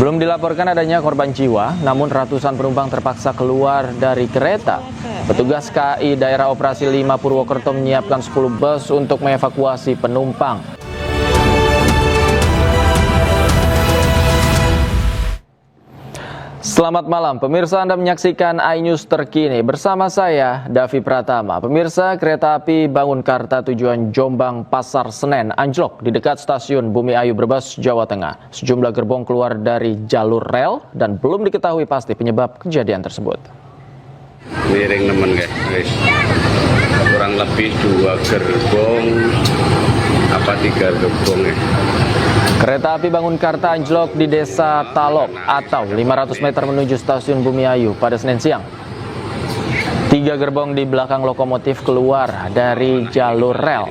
Belum dilaporkan adanya korban jiwa, namun ratusan penumpang terpaksa keluar dari kereta. Petugas KAI Daerah Operasi 5 Purwokerto menyiapkan 10 bus untuk mengevakuasi penumpang. Selamat malam, pemirsa, Anda menyaksikan iNews terkini bersama saya, Davi Pratama. Pemirsa, kereta api Bangunkarta tujuan Jombang Pasar Senen anjlok di dekat stasiun Bumi Ayu Brebes, Jawa Tengah. Sejumlah gerbong keluar dari jalur rel dan belum diketahui pasti penyebab kejadian tersebut. Miring teman guys, kurang lebih 2 gerbong, 3 gerbong ya. Kereta api Bangunkarta anjlok di Desa Talok atau 500 meter menuju stasiun Bumi Ayu pada Senin siang. 3 gerbong di belakang lokomotif keluar dari jalur rel.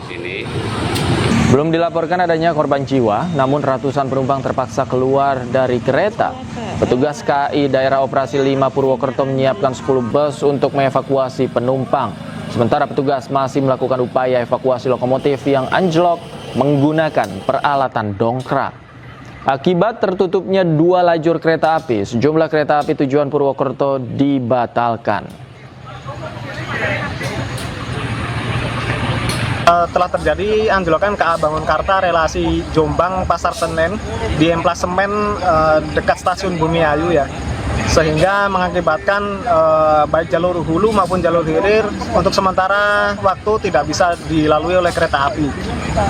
Belum dilaporkan adanya korban jiwa, namun ratusan penumpang terpaksa keluar dari kereta. Petugas KAI Daerah Operasi 5 Purwokerto menyiapkan 10 bus untuk mengevakuasi penumpang. Sementara petugas masih melakukan upaya evakuasi lokomotif yang anjlok menggunakan peralatan dongkrak. Akibat tertutupnya 2 lajur kereta api, sejumlah kereta api tujuan Purwokerto dibatalkan. Telah terjadi anjlokan KA Bangunkarta relasi Jombang Pasar Senen di emplasemen dekat stasiun Bumi Ayu ya, sehingga mengakibatkan baik jalur hulu maupun jalur hilir untuk sementara waktu tidak bisa dilalui oleh kereta api.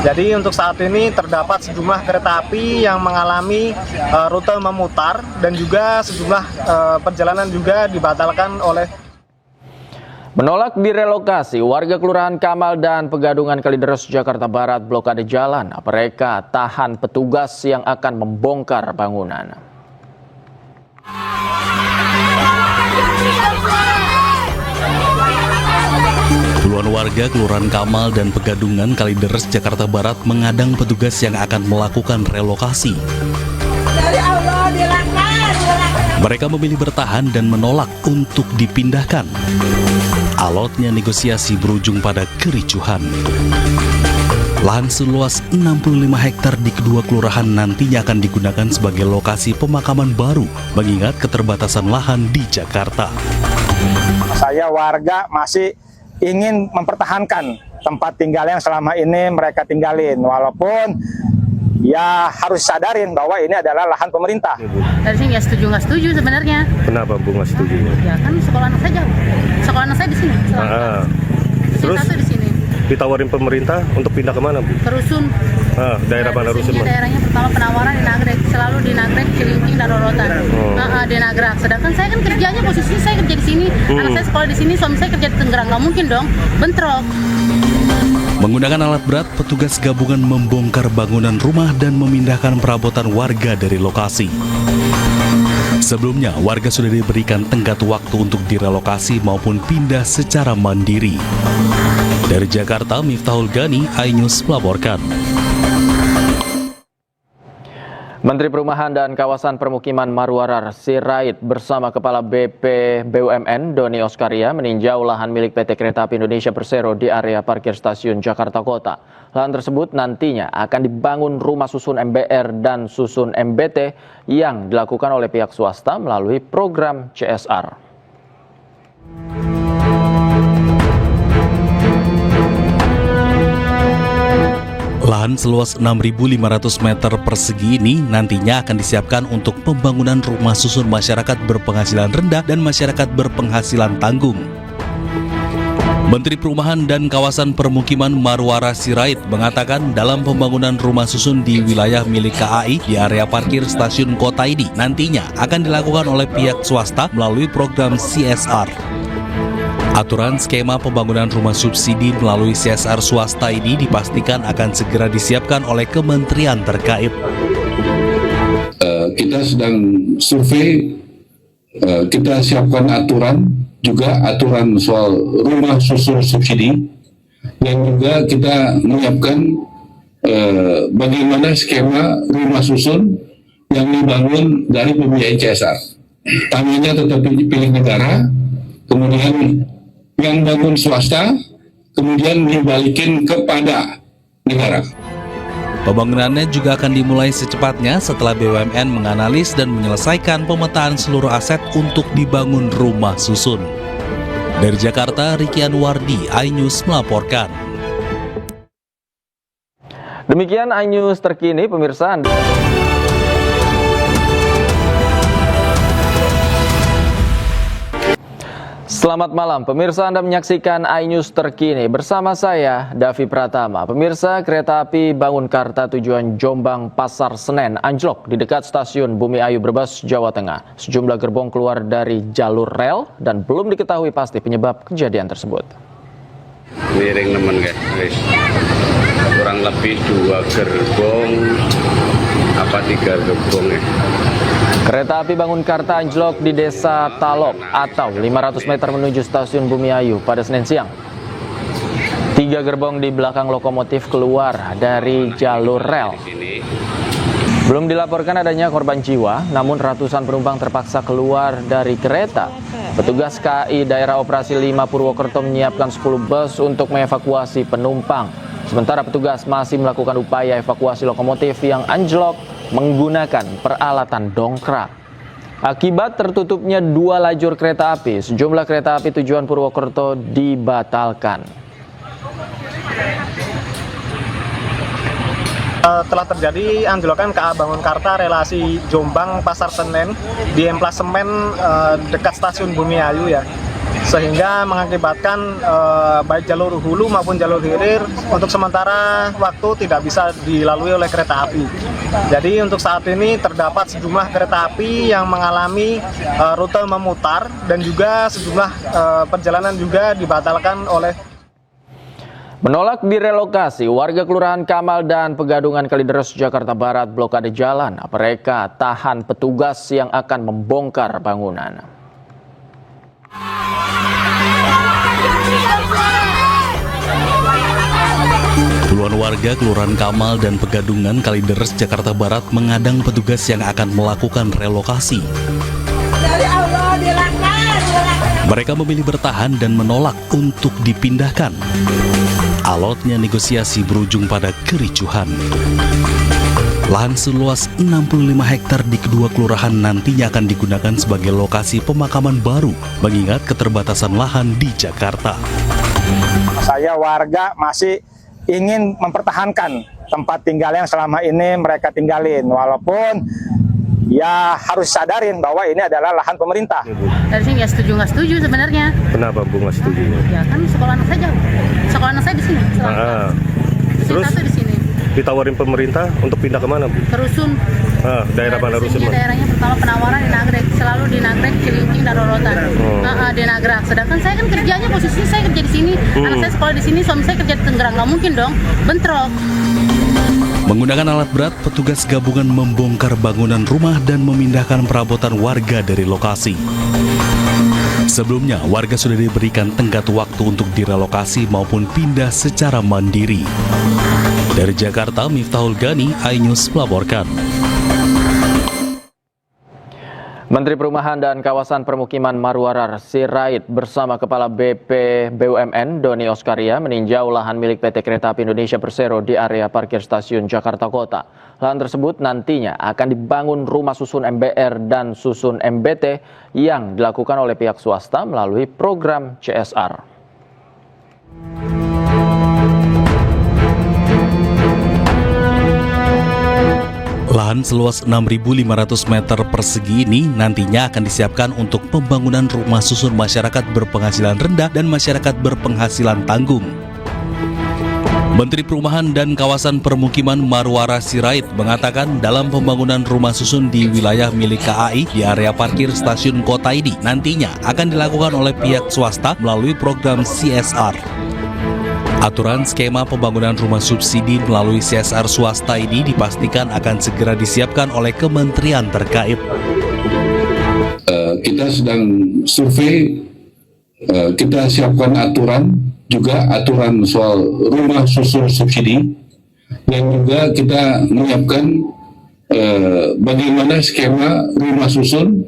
Jadi untuk saat ini terdapat sejumlah kereta api yang mengalami rute memutar dan juga sejumlah perjalanan juga dibatalkan oleh. Menolak direlokasi, warga Kelurahan Kamal dan Pegadungan Kalideres, Jakarta Barat blokade jalan. Mereka tahan petugas yang akan membongkar bangunan. Puluhan warga Kelurahan Kamal dan Pegadungan Kalideres, Jakarta Barat mengadang petugas yang akan melakukan relokasi. Mereka memilih bertahan dan menolak untuk dipindahkan. Alotnya negosiasi berujung pada kericuhan. Lahan seluas 65 hektar di kedua kelurahan nantinya akan digunakan sebagai lokasi pemakaman baru mengingat keterbatasan lahan di Jakarta. Saya warga masih ingin mempertahankan tempat tinggal yang selama ini mereka tinggalin, walaupun ya harus sadarin bahwa ini adalah lahan pemerintah. Dari sini ya nggak setuju sebenarnya. Kenapa Bu nggak setuju? Ya kan sekolah anak saya jauh. Sekolah anak saya di sini. Terus di sini. Ditawarin pemerintah untuk pindah kemana Bu? Ke Rusun. Daerah mana Rusun? Daerahnya pertama penawaran di Nagrek, selalu di Nagrek, Cilincing dan Rorotan. Di Nagrek. Sedangkan saya kan kerjanya posisinya saya kerja di sini, anak saya sekolah di sini, suami saya kerja di Tangerang, nggak mungkin dong, bentrok. Menggunakan alat berat, petugas gabungan membongkar bangunan rumah dan memindahkan perabotan warga dari lokasi. Sebelumnya, warga sudah diberikan tenggat waktu untuk direlokasi maupun pindah secara mandiri. Dari Jakarta, Miftahul Gani, iNews melaporkan. Menteri Perumahan dan Kawasan Permukiman Marwarar Sirait bersama Kepala BP BUMN Doni Oskaria meninjau lahan milik PT Kereta Api Indonesia Persero di area parkir stasiun Jakarta Kota. Lahan tersebut nantinya akan dibangun rumah susun MBR dan susun MBT yang dilakukan oleh pihak swasta melalui program CSR. Lahan seluas 6.500 meter persegi ini nantinya akan disiapkan untuk pembangunan rumah susun masyarakat berpenghasilan rendah dan masyarakat berpenghasilan tanggung. Menteri Perumahan dan Kawasan Permukiman Marwara Sirait mengatakan dalam pembangunan rumah susun di wilayah milik KAI di area parkir stasiun kota ini nantinya akan dilakukan oleh pihak swasta melalui program CSR. Aturan skema pembangunan rumah subsidi melalui CSR swasta ini dipastikan akan segera disiapkan oleh kementerian terkait. Kita sedang survei, kita siapkan aturan, juga aturan soal rumah susun subsidi, dan juga kita menyiapkan bagaimana skema rumah susun yang dibangun dari pembiayaan CSR. Tanahnya tetap dipilih negara, kemudian yang bangun swasta, kemudian dibalikin kepada negara. Pembangunannya juga akan dimulai secepatnya setelah BUMN menganalisis dan menyelesaikan pemetaan seluruh aset untuk dibangun rumah susun. Dari Jakarta, Riki Anwardi, iNews melaporkan. Demikian iNews terkini, pemirsa. Selamat malam, pemirsa. Anda menyaksikan iNews terkini bersama saya, Davi Pratama. Pemirsa, kereta api Bangunkarta tujuan Jombang Pasar Senen anjlok di dekat stasiun Bumi Ayu, Brebes, Jawa Tengah. Sejumlah gerbong keluar dari jalur rel dan belum diketahui pasti penyebab kejadian tersebut. Miring nemen guys, kurang lebih 2 gerbong apa 3 gerbong ya. Kereta api Bangunkarta anjlok di Desa Talok atau 500 meter menuju stasiun Bumi Ayu pada Senin siang. 3 gerbong di belakang lokomotif keluar dari jalur rel. Belum dilaporkan adanya korban jiwa, namun ratusan penumpang terpaksa keluar dari kereta. Petugas KAI Daerah Operasi 5 Purwokerto menyiapkan 10 bus untuk mengevakuasi penumpang. Sementara petugas masih melakukan upaya evakuasi lokomotif yang anjlok menggunakan peralatan dongkrak. Akibat tertutupnya 2 lajur kereta api, sejumlah kereta api tujuan Purwokerto dibatalkan. Telah terjadi anjlokan KA Bangunkarta relasi Jombang Pasar Senen di emplasemen dekat stasiun Bumi Ayu ya, sehingga mengakibatkan baik jalur hulu maupun jalur hilir untuk sementara waktu tidak bisa dilalui oleh kereta api. Jadi untuk saat ini terdapat sejumlah kereta api yang mengalami rute memutar dan juga sejumlah perjalanan juga dibatalkan oleh. Menolak direlokasi, warga Kelurahan Kamal dan Pegadungan Kalideres, Jakarta Barat blokade jalan. Mereka tahan petugas yang akan membongkar bangunan. Puluhan warga Kelurahan Kamal dan Pegadungan Kalideres, Jakarta Barat mengadang petugas yang akan melakukan relokasi. Mereka memilih bertahan dan menolak untuk dipindahkan. Alotnya negosiasi berujung pada kericuhan. Lahan seluas 65 hektar di kedua kelurahan nantinya akan digunakan sebagai lokasi pemakaman baru, mengingat keterbatasan lahan di Jakarta. Saya warga masih ingin mempertahankan tempat tinggal yang selama ini mereka tinggalin, walaupun ya harus sadarin bahwa ini adalah lahan pemerintah. Dari sini ya nggak setuju sebenarnya. Kenapa Bu nggak setuju? Ya kan sekolah anak saya di sini. Terus di sini. ditawarin pemerintah untuk pindah kemana Bu? Ke Rusun. Daerah mana Rusun? Daerahnya pertama penawaran di Nagrek, selalu di Nagrek, Cilincing dan Rorotan. Di Nagrek. Sedangkan saya kan kerjanya posisinya saya kerja di sini, anak saya sekolah di sini, suami saya kerja di Tangerang, nggak mungkin dong, bentrok. Menggunakan alat berat, petugas gabungan membongkar bangunan rumah dan memindahkan perabotan warga dari lokasi. Sebelumnya, warga sudah diberikan tenggat waktu untuk direlokasi maupun pindah secara mandiri. Dari Jakarta, Miftahul Gani, iNews melaporkan. Menteri Perumahan dan Kawasan Permukiman Marwarar Sirait bersama Kepala BP BUMN Doni Oskaria meninjau lahan milik PT Kereta Api Indonesia Persero di area parkir stasiun Jakarta Kota. Lahan tersebut nantinya akan dibangun rumah susun MBR dan susun MBT yang dilakukan oleh pihak swasta melalui program CSR. Lahan seluas 6.500 meter persegi ini nantinya akan disiapkan untuk pembangunan rumah susun masyarakat berpenghasilan rendah dan masyarakat berpenghasilan tanggung. Menteri Perumahan dan Kawasan Permukiman Marwara Sirait mengatakan dalam pembangunan rumah susun di wilayah milik KAI di area parkir stasiun kota ini nantinya akan dilakukan oleh pihak swasta melalui program CSR. Aturan skema pembangunan rumah subsidi melalui CSR swasta ini dipastikan akan segera disiapkan oleh kementerian terkait. Kita sedang survei, kita siapkan aturan, juga aturan soal rumah susun subsidi, dan juga kita menyiapkan bagaimana skema rumah susun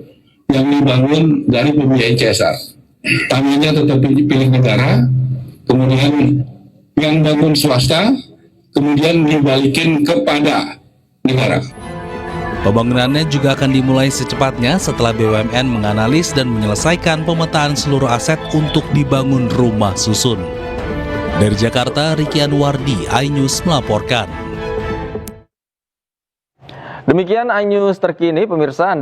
yang dibangun dari pembiayaan CSR. Tangannya tetap pilih negara, kemudian yang bangun swasta, kemudian dibalikin kepada negara. Pembangunannya juga akan dimulai secepatnya setelah BUMN menganalisis dan menyelesaikan pemetaan seluruh aset untuk dibangun rumah susun. Dari Jakarta, Riki Anwardi, iNews melaporkan. Demikian iNews terkini, pemirsa.